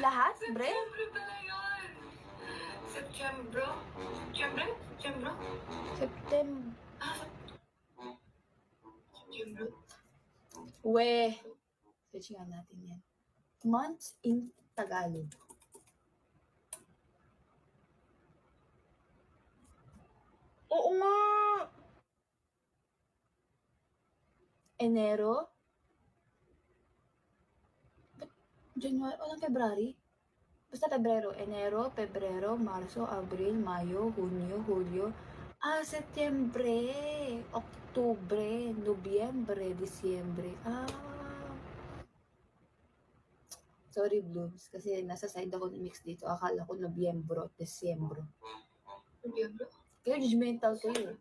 Lahat, bre? September pala yun. September? September? September? September. September? We. Search nga natin yan. Months in Tagalog. Oo nga! Enero? January? Walang February? Basta Pebrero. Enero, Pebrero, Marso, Abril, Mayo, Hunyo, Hulyo. Setyembre, Oktubre, Nobyembre, Disyembre. Sorry, Blooms. Kasi nasa side ako ni Mix dito. Akala ko Nobyembro, Disyembro. Nobyembre? Kaya judgmental kayo.